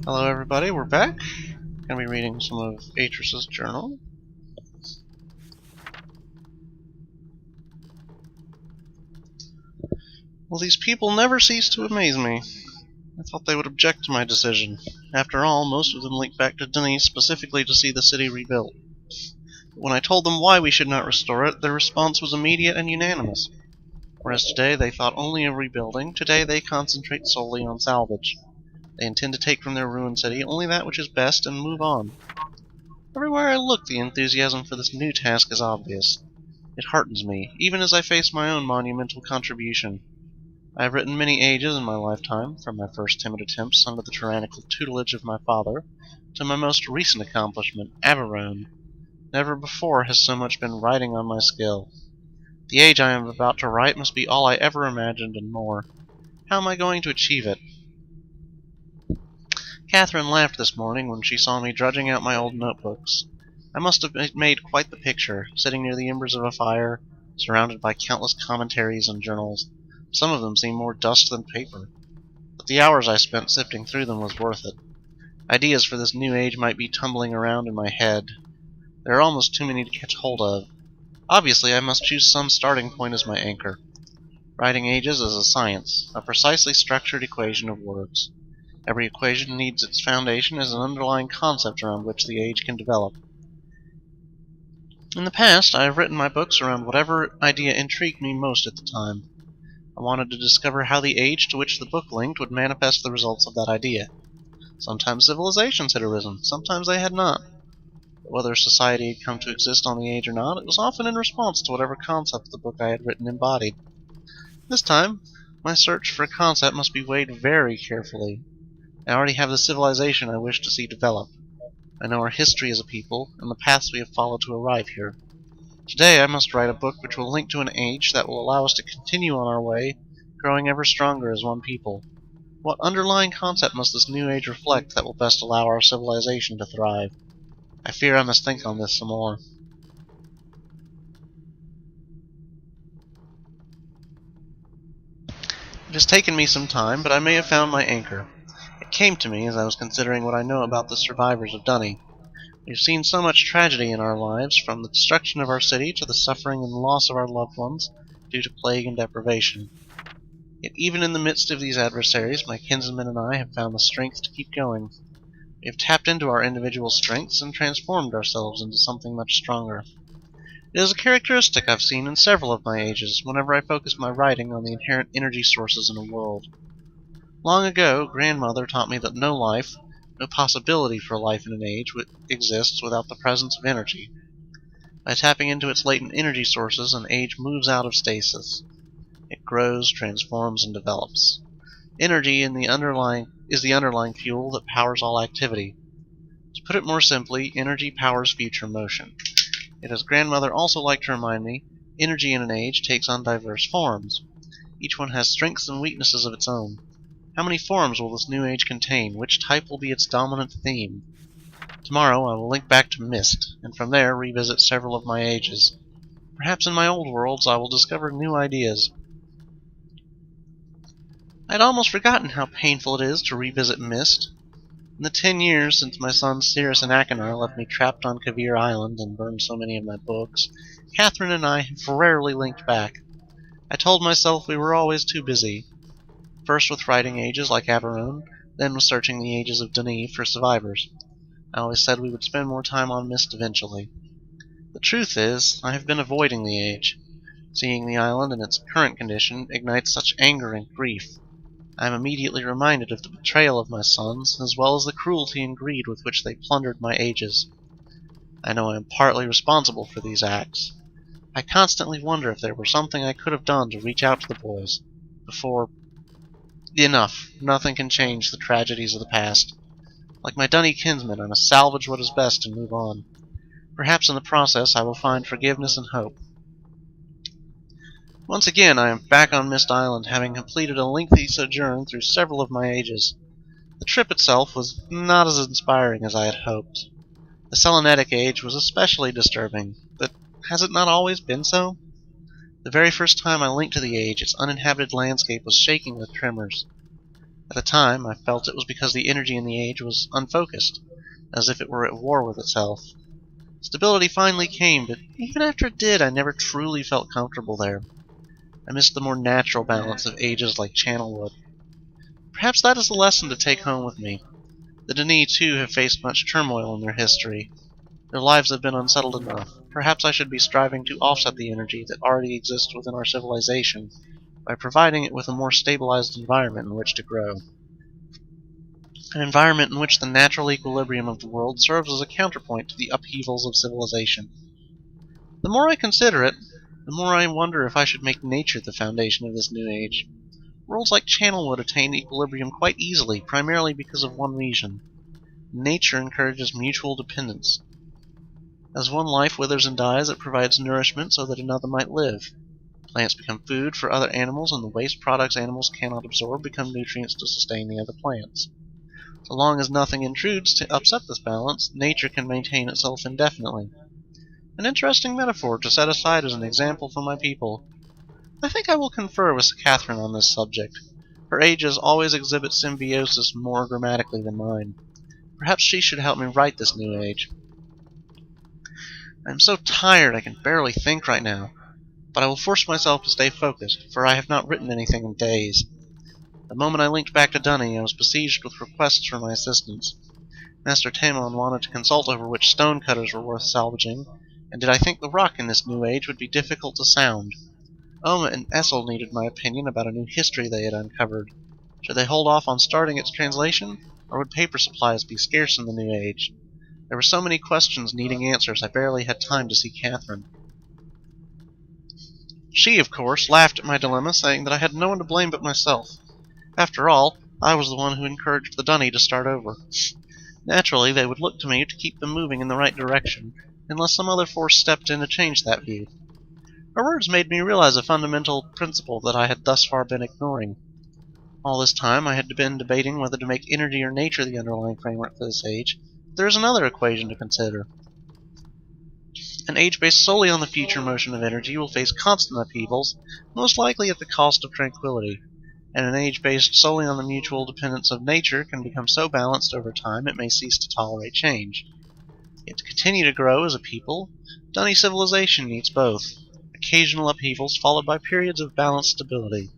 Hello everybody, we're back. Gonna be reading some of Atrus's journal. Well, these people never cease to amaze me. I thought they would object to my decision. After all, most of them link back to Denise specifically to see the city rebuilt. But when I told them why we should not restore it, their response was immediate and unanimous. Whereas today they thought only of rebuilding, today they concentrate solely on salvage. They intend to take from their ruined city only that which is best and move on. Everywhere I look, the enthusiasm for this new task is obvious. It heartens me, even as I face my own monumental contribution. I have written many ages in my lifetime, from my first timid attempts under the tyrannical tutelage of my father, to my most recent accomplishment, Averone. Never before has so much been riding on my skill. The age I am about to write must be all I ever imagined and more. How am I going to achieve it? Catherine laughed this morning when she saw me drudging out my old notebooks. I must have made quite the picture, sitting near the embers of a fire, surrounded by countless commentaries and journals. Some of them seemed more dust than paper. But the hours I spent sifting through them was worth it. Ideas for this new age might be tumbling around in my head. There are almost too many to catch hold of. Obviously, I must choose some starting point as my anchor. Writing ages is a science, a precisely structured equation of words. Every equation needs its foundation as an underlying concept around which the age can develop. In the past, I have written my books around whatever idea intrigued me most at the time. I wanted to discover how the age to which the book linked would manifest the results of that idea. Sometimes civilizations had arisen, sometimes they had not. But whether society had come to exist on the age or not, it was often in response to whatever concept the book I had written embodied. This time, my search for a concept must be weighed very carefully. I already have the civilization I wish to see develop. I know our history as a people, and the paths we have followed to arrive here. Today I must write a book which will link to an age that will allow us to continue on our way, growing ever stronger as one people. What underlying concept must this new age reflect that will best allow our civilization to thrive? I fear I must think on this some more. It has taken me some time, but I may have found my anchor. It came to me as I was considering what I know about the survivors of Dunny. We've seen so much tragedy in our lives, from the destruction of our city to the suffering and loss of our loved ones due to plague and deprivation. Yet even in the midst of these adversaries, my kinsmen and I have found the strength to keep going. We have tapped into our individual strengths and transformed ourselves into something much stronger. It is a characteristic I've seen in several of my ages whenever I focus my writing on the inherent energy sources in a world. Long ago, Grandmother taught me that no life, no possibility for life in an age exists without the presence of energy. By tapping into its latent energy sources, an age moves out of stasis. It grows, transforms, and develops. Energy is the underlying fuel that powers all activity. To put it more simply, energy powers future motion. Yet, as Grandmother also liked to remind me, energy in an age takes on diverse forms. Each one has strengths and weaknesses of its own. How many forms will this new age contain? Which type will be its dominant theme? Tomorrow I will link back to Myst, and from there revisit several of my ages. Perhaps in my old worlds I will discover new ideas. I had almost forgotten how painful it is to revisit Myst. In the 10 years since my sons Cirrus and Achenar left me trapped on Kavir Island and burned so many of my books, Catherine and I have rarely linked back. I told myself we were always too busy. First with writing ages like Averone, then with searching the ages of Denis for survivors. I always said we would spend more time on Myst eventually. The truth is, I have been avoiding the age. Seeing the island in its current condition ignites such anger and grief. I am immediately reminded of the betrayal of my sons, as well as the cruelty and greed with which they plundered my ages. I know I am partly responsible for these acts. I constantly wonder if there were something I could have done to reach out to the boys before... Enough. Nothing can change the tragedies of the past. Like my Dunny kinsmen, I must salvage what is best and move on. Perhaps in the process I will find forgiveness and hope. Once again, I am back on Myst Island, having completed a lengthy sojourn through several of my ages. The trip itself was not as inspiring as I had hoped. The Selenetic age was especially disturbing, but has it not always been so? The very first time I linked to the age, its uninhabited landscape was shaking with tremors. At the time, I felt it was because the energy in the age was unfocused, as if it were at war with itself. Stability finally came, but even after it did, I never truly felt comfortable there. I missed the more natural balance of ages like Channelwood. Perhaps that is the lesson to take home with me. The Denis, too, have faced much turmoil in their history. Their lives have been unsettled enough. Perhaps I should be striving to offset the energy that already exists within our civilization by providing it with a more stabilized environment in which to grow. An environment in which the natural equilibrium of the world serves as a counterpoint to the upheavals of civilization. The more I consider it, the more I wonder if I should make nature the foundation of this new age. Worlds like Channelwood attain equilibrium quite easily, primarily because of one reason. Nature encourages mutual dependence. As one life withers and dies, it provides nourishment so that another might live. Plants become food for other animals, and the waste products animals cannot absorb become nutrients to sustain the other plants. So long as nothing intrudes to upset this balance, nature can maintain itself indefinitely. An interesting metaphor to set aside as an example for my people. I think I will confer with Catherine on this subject. Her ages always exhibit symbiosis more dramatically than mine. Perhaps she should help me write this new age. I am so tired I can barely think right now, but I will force myself to stay focused, for I have not written anything in days. The moment I linked back to Dunny, I was besieged with requests for my assistance. Master Tamon wanted to consult over which stonecutters were worth salvaging, and did I think the rock in this new age would be difficult to sound. Oma and Essel needed my opinion about a new history they had uncovered. Should they hold off on starting its translation, or would paper supplies be scarce in the new age? There were so many questions needing answers I barely had time to see Catherine. She, of course, laughed at my dilemma, saying that I had no one to blame but myself. After all, I was the one who encouraged the Dunny to start over. Naturally, they would look to me to keep them moving in the right direction, unless some other force stepped in to change that view. Her words made me realize a fundamental principle that I had thus far been ignoring. All this time I had been debating whether to make energy or nature the underlying framework for this age. There is another equation to consider. An age based solely on the future motion of energy will face constant upheavals, most likely at the cost of tranquility, and an age based solely on the mutual dependence of nature can become so balanced over time it may cease to tolerate change. Yet to continue to grow as a people, Dunny civilization needs both, occasional upheavals followed by periods of balanced stability.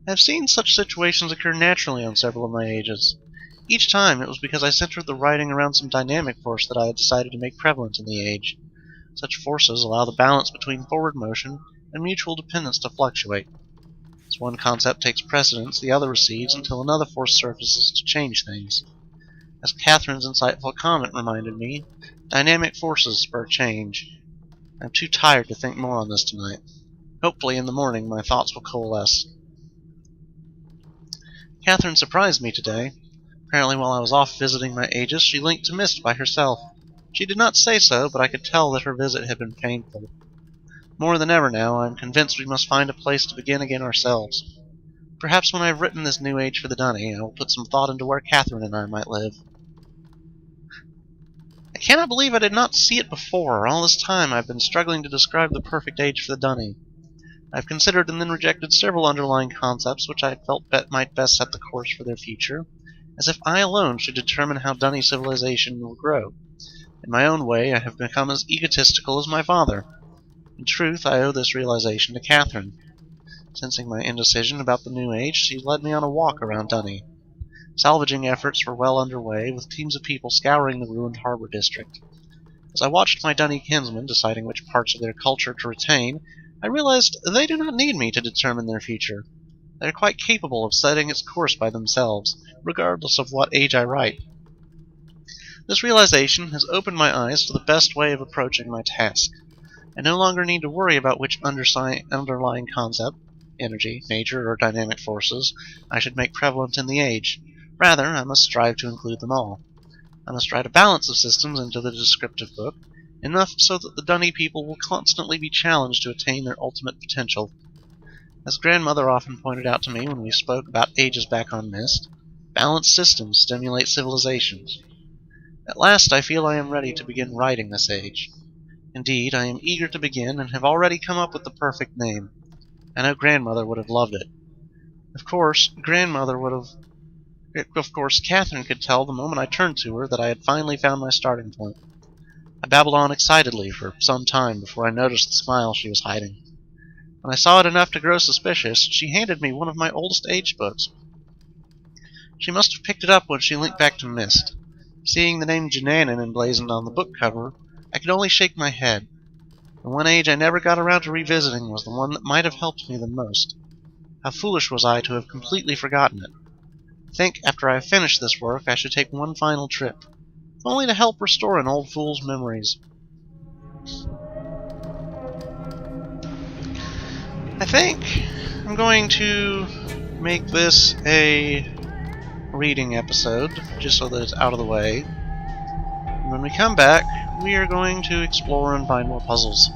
I have seen such situations occur naturally on several of my ages. Each time it was because I centered the writing around some dynamic force that I had decided to make prevalent in the age. Such forces allow the balance between forward motion and mutual dependence to fluctuate. As one concept takes precedence, the other recedes until another force surfaces to change things. As Catherine's insightful comment reminded me, dynamic forces spur change. I'm too tired to think more on this tonight. Hopefully in the morning my thoughts will coalesce. Catherine surprised me today. Apparently while I was off visiting my Aegis, she linked to Myst by herself. She did not say so, but I could tell that her visit had been painful. More than ever now, I am convinced we must find a place to begin again ourselves. Perhaps when I have written this new age for the Dunny, I will put some thought into where Catherine and I might live. I cannot believe I did not see it before. All this time I have been struggling to describe the perfect age for the Dunny. I have considered and then rejected several underlying concepts which I felt might best set the course for their future, as if I alone should determine how Dunny civilization will grow. In my own way, I have become as egotistical as my father. In truth, I owe this realization to Catherine. Sensing my indecision about the new age, she led me on a walk around Dunny. Salvaging efforts were well underway, with teams of people scouring the ruined harbor district. As I watched my Dunny kinsmen deciding which parts of their culture to retain, I realized they do not need me to determine their future. They are quite capable of setting its course by themselves, regardless of what age I write. This realization has opened my eyes to the best way of approaching my task. I no longer need to worry about which underlying concept, energy, nature, or dynamic forces, I should make prevalent in the age. Rather, I must strive to include them all. I must write a balance of systems into the descriptive book, enough so that the Dunny people will constantly be challenged to attain their ultimate potential. As grandmother often pointed out to me when we spoke about ages back on Myst, balanced systems stimulate civilizations. At last I feel I am ready to begin writing this age. Indeed, I am eager to begin and have already come up with the perfect name. I know grandmother would have loved it. Of course, grandmother would have Of course, Catherine could tell the moment I turned to her that I had finally found my starting point. I babbled on excitedly for some time before I noticed the smile she was hiding. When I saw it enough to grow suspicious, she handed me one of my oldest age books. She must have picked it up when she linked back to Myst. Seeing the name Jananan emblazoned on the book cover, I could only shake my head. The one age I never got around to revisiting was the one that might have helped me the most. How foolish was I to have completely forgotten it. I think after I have finished this work, I should take one final trip, if only to help restore an old fool's memories. I think I'm going to make this a reading episode, just so that it's out of the way. And when we come back, we are going to explore and find more puzzles.